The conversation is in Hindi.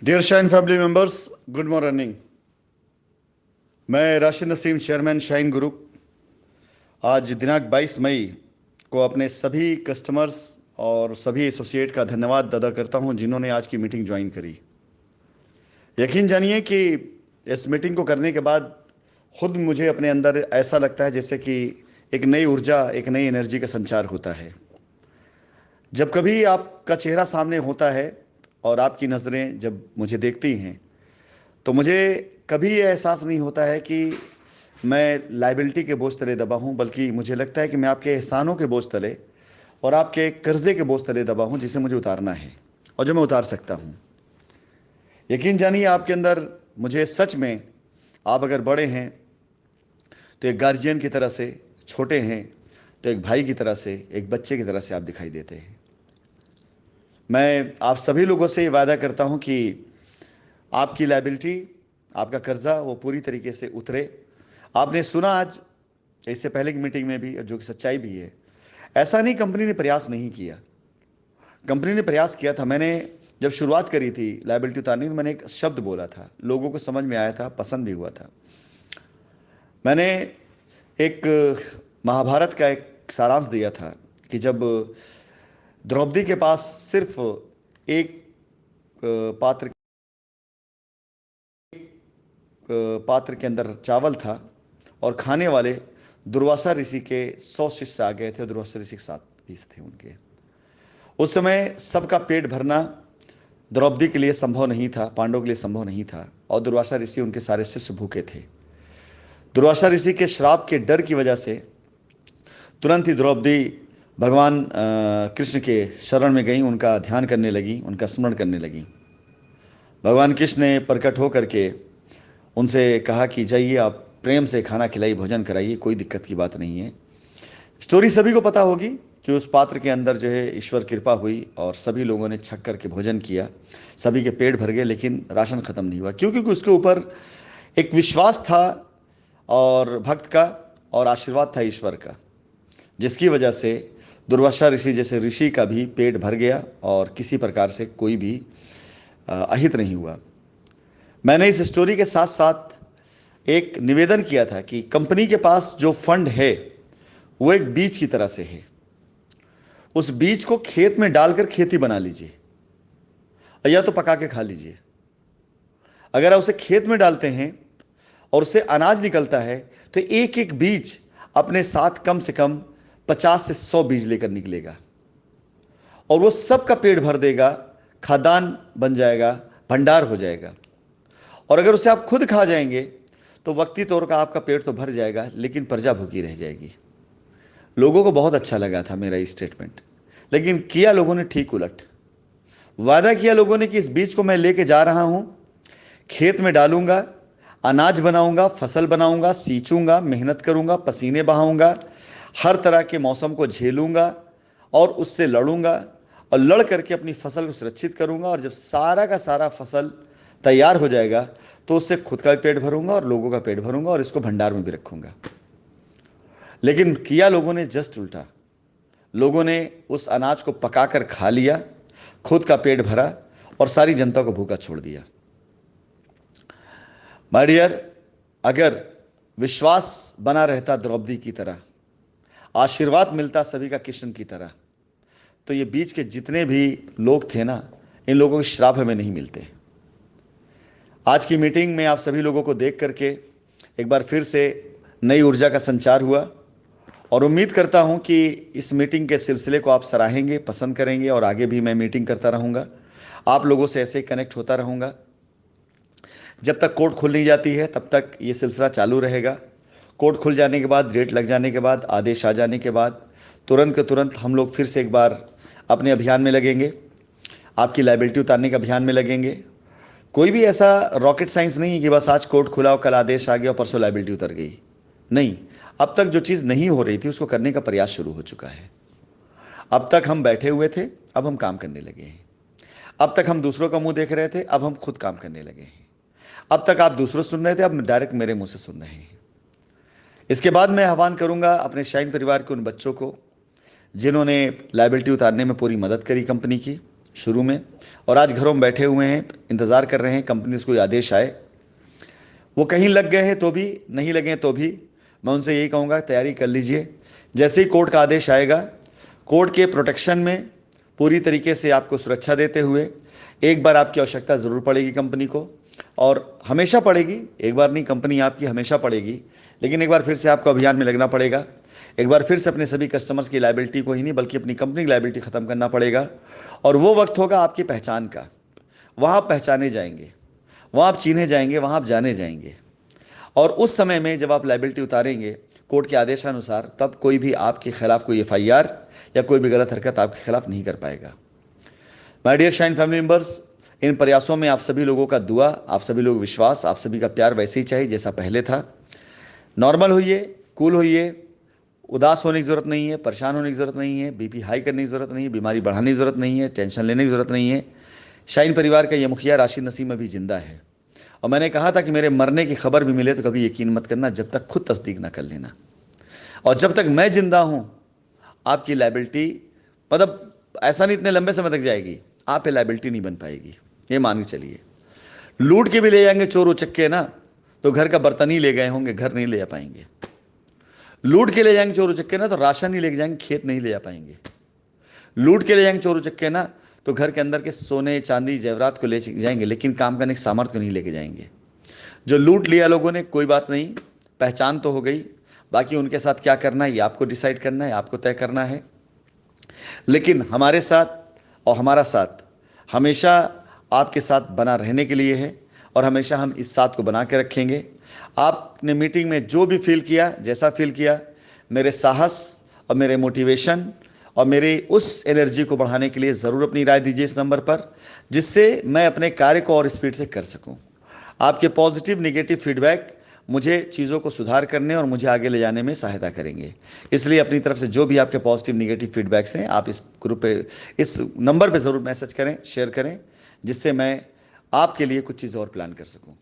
Dear Shine family members, good morning. मैं Rashid Naseem, chairman Shine group, आज दिनांक 22 मई को अपने सभी कस्टमर्स और सभी एसोसिएट का धन्यवाद अदा करता हूं जिन्होंने आज की मीटिंग ज्वाइन करी। यकीन जानिए कि इस मीटिंग को करने के बाद खुद मुझे अपने अंदर ऐसा लगता है जैसे कि एक नई ऊर्जा, एक नई एनर्जी का संचार होता है। जब कभी आपका चेहरा सामने होता है और आपकी नज़रें जब मुझे देखती हैं तो मुझे कभी ये एहसास नहीं होता है कि मैं लाइबिलिटी के बोझ तले दबा हूँ, बल्कि मुझे लगता है कि मैं आपके एहसानों के बोझ तले और आपके कर्जे के बोझ तले दबा हूँ जिसे मुझे उतारना है और जो मैं उतार सकता हूँ। यकीन जानिए, आपके अंदर मुझे सच में, आप अगर बड़े हैं तो एक गार्जियन की तरह से, छोटे हैं तो एक भाई की तरह से, एक बच्चे की तरह से आप दिखाई देते हैं। मैं आप सभी लोगों से ये वादा करता हूँ कि आपकी लाइबिलिटी, आपका कर्जा वो पूरी तरीके से उतरे। आपने सुना आज इससे पहले की मीटिंग में भी, जो कि सच्चाई भी है, ऐसा नहीं कंपनी ने प्रयास नहीं किया, कंपनी ने प्रयास किया था। मैंने जब शुरुआत करी थी लाइबिलिटी उतारने की, मैंने एक शब्द बोला था, लोगों को समझ में आया था, पसंद भी हुआ था। मैंने एक महाभारत का एक सारांश दिया था कि जब द्रौपदी के पास सिर्फ एक पात्र पात्र के अंदर चावल था और खाने वाले दुर्वासा ऋषि के 100 शिष्य आ गए थे, दुर्वासा ऋषि के 7 20 थे उनके। उस समय सबका पेट भरना द्रौपदी के लिए संभव नहीं था, पांडवों के लिए संभव नहीं था, और दुर्वासा ऋषि, उनके सारे शिष्य भूखे थे। दुर्वासा ऋषि के श्राप के डर की वजह से तुरंत ही द्रौपदी भगवान कृष्ण के शरण में गई, उनका ध्यान करने लगी, उनका स्मरण करने लगी। भगवान कृष्ण ने प्रकट होकर के उनसे कहा कि जाइए, आप प्रेम से खाना खिलाइए, भोजन कराइए, कोई दिक्कत की बात नहीं है। स्टोरी सभी को पता होगी कि उस पात्र के अंदर जो है ईश्वर कृपा हुई और सभी लोगों ने छक करके भोजन किया, सभी के पेट भर गए, लेकिन राशन खत्म नहीं हुआ, क्योंकि उसके ऊपर एक विश्वास था और भक्त का, और आशीर्वाद था ईश्वर का, जिसकी वजह से दुर्वासा ऋषि जैसे ऋषि का भी पेट भर गया और किसी प्रकार से कोई भी अहित नहीं हुआ। मैंने इस स्टोरी के साथ साथ एक निवेदन किया था कि कंपनी के पास जो फंड है वो एक बीज की तरह से है। उस बीज को खेत में डालकर खेती बना लीजिए, या तो पका के खा लीजिए। अगर आप उसे खेत में डालते हैं और उससे अनाज निकलता है तो एक एक बीज अपने साथ कम से कम 50 से 100 बीज लेकर निकलेगा और वो सबका पेट भर देगा, खाद्यान्न बन जाएगा, भंडार हो जाएगा। और अगर उसे आप खुद खा जाएंगे तो वक्ती तौर का आपका पेट तो भर जाएगा, लेकिन प्रजा भूखी रह जाएगी। लोगों को बहुत अच्छा लगा था मेरा ये स्टेटमेंट, लेकिन किया लोगों ने ठीक उलट। वादा किया लोगों ने कि इस बीज को मैं लेके जा रहा हूं, खेत में डालूंगा, अनाज बनाऊंगा, फसल बनाऊंगा, सींचूंगा, मेहनत करूंगा, पसीने बहाऊंगा, हर तरह के मौसम को झेलूंगा और उससे लड़ूंगा, और लड़ करके अपनी फसल को सुरक्षित करूंगा, और जब सारा का सारा फसल तैयार हो जाएगा तो उससे खुद का भी पेट भरूंगा और लोगों का पेट भरूंगा और इसको भंडार में भी रखूंगा। लेकिन किया लोगों ने जस्ट उल्टा। लोगों ने उस अनाज को पकाकर खा लिया, खुद का पेट भरा और सारी जनता को भूखा छोड़ दिया। माय डियर, अगर विश्वास बना रहता द्रौपदी की तरह, आशीर्वाद मिलता सभी का कृष्ण की तरह, तो ये बीच के जितने भी लोग थे ना, इन लोगों के श्राप हमें नहीं मिलते। आज की मीटिंग में आप सभी लोगों को देख करके एक बार फिर से नई ऊर्जा का संचार हुआ, और उम्मीद करता हूं कि इस मीटिंग के सिलसिले को आप सराहेंगे, पसंद करेंगे, और आगे भी मैं मीटिंग करता रहूंगा, आप लोगों से ऐसे ही कनेक्ट होता रहूंगा। जब तक कोर्ट खुल नहीं जाती है तब तक ये सिलसिला चालू रहेगा। कोर्ट खुल जाने के बाद, डेट लग जाने के बाद, आदेश आ जाने के बाद तुरंत के तुरंत हम लोग फिर से एक बार अपने अभियान में लगेंगे, आपकी लाइबिलिटी उतारने के अभियान में लगेंगे। कोई भी ऐसा रॉकेट साइंस नहीं है कि बस आज कोर्ट खुला और कल आदेश आ गया और परसों लाइबिलिटी उतर गई। नहीं, अब तक जो चीज़ नहीं हो रही थी उसको करने का प्रयास शुरू हो चुका है। अब तक हम बैठे हुए थे, अब हम काम करने लगे हैं। अब तक हम दूसरों का मुंह देख रहे थे, अब हम खुद काम करने लगे हैं। अब तक आप दूसरों सुन रहे थे, अब डायरेक्ट मेरे मुंह से सुन रहे हैं। इसके बाद मैं आह्वान करूंगा अपने शाइन परिवार के उन बच्चों को जिन्होंने लाइबिलिटी उतारने में पूरी मदद करी कंपनी की, शुरू में, और आज घरों में बैठे हुए हैं, इंतज़ार कर रहे हैं कंपनी से कोई आदेश आए। वो कहीं लग गए हैं तो भी, नहीं लगे हैं तो भी, मैं उनसे यही कहूँगा तैयारी कर लीजिए। जैसे ही कोर्ट का आदेश आएगा, कोर्ट के प्रोटेक्शन में पूरी तरीके से आपको सुरक्षा देते हुए, एक बार आपकी आवश्यकता ज़रूर पड़ेगी कंपनी को, और हमेशा पड़ेगी, एक बार नहीं, कंपनी आपकी हमेशा पड़ेगी, लेकिन एक बार फिर से आपको अभियान में लगना पड़ेगा। एक बार फिर से अपने सभी कस्टमर्स की लायबिलिटी को ही नहीं बल्कि अपनी कंपनी की लायबिलिटी ख़त्म करना पड़ेगा। और वो वक्त होगा आपकी पहचान का, वहाँ आप पहचाने जाएंगे, वहाँ आप चिन्हे जाएंगे, वहाँ आप जाने जाएंगे। और उस समय में जब आप लायबिलिटी उतारेंगे कोर्ट के आदेशानुसार, तब कोई भी आपके खिलाफ कोई FIR या कोई भी गलत हरकत आपके खिलाफ नहीं कर पाएगा। My dear Shine family members, इन प्रयासों में आप सभी लोगों का दुआ, आप सभी लोग विश्वास, आप सभी का प्यार वैसे ही चाहिए जैसा पहले था। नॉर्मल होइए, कूल होइए, उदास होने की ज़रूरत नहीं है, परेशान होने की ज़रूरत नहीं है, BP हाई करने की ज़रूरत नहीं है, बीमारी बढ़ाने की ज़रूरत नहीं है, टेंशन लेने की ज़रूरत नहीं है। शाइन परिवार का ये मुखिया राशिद नसीम अभी ज़िंदा है, और मैंने कहा था कि मेरे मरने की खबर भी मिले तो कभी यकीन मत करना जब तक खुद तस्दीक ना कर लेना। और जब तक मैं जिंदा हूं, आपकी लायबिलिटी, मतलब ऐसा नहीं इतने लंबे समय तक जाएगी, आप पे लायबिलिटी नहीं बन पाएगी, ये मान के चलिए। लूट के भी ले जाएंगे चोर उचक्के ना, तो घर का बर्तन ही ले गए होंगे, घर नहीं ले जा पाएंगे। लूट के ले जाएंगे चोर उचक्के ना, तो राशन नहीं ले जाएंगे, खेत नहीं ले जा पाएंगे। लूट के ले जाएंगे चोर उचक्के ना, तो घर के अंदर के सोने चांदी जेवरात को ले जाएंगे, लेकिन काम करने की सामर्थ्य को नहीं लेके जाएंगे। जो लूट लिया लोगों ने, कोई बात नहीं, पहचान तो हो गई, बाकी उनके साथ क्या करना है ये आपको डिसाइड करना है, आपको तय करना है। लेकिन हमारे साथ और हमारा साथ हमेशा आपके साथ बना रहने के लिए है, और हमेशा हम इस साथ को बना के रखेंगे। आपने मीटिंग में जो भी फील किया, जैसा फील किया, मेरे साहस और मेरे मोटिवेशन और मेरे उस एनर्जी को बढ़ाने के लिए ज़रूर अपनी राय दीजिए इस नंबर पर, जिससे मैं अपने कार्य को और स्पीड से कर सकूं। आपके पॉजिटिव निगेटिव फीडबैक मुझे चीज़ों को सुधार करने और मुझे आगे ले जाने में सहायता करेंगे। इसलिए अपनी तरफ से जो भी आपके पॉजिटिव निगेटिव फीडबैक्स हैं, आप इस ग्रुप पे, इस नंबर पे ज़रूर मैसेज करें, शेयर करें, जिससे मैं आपके लिए कुछ चीज़ और प्लान कर सकूं।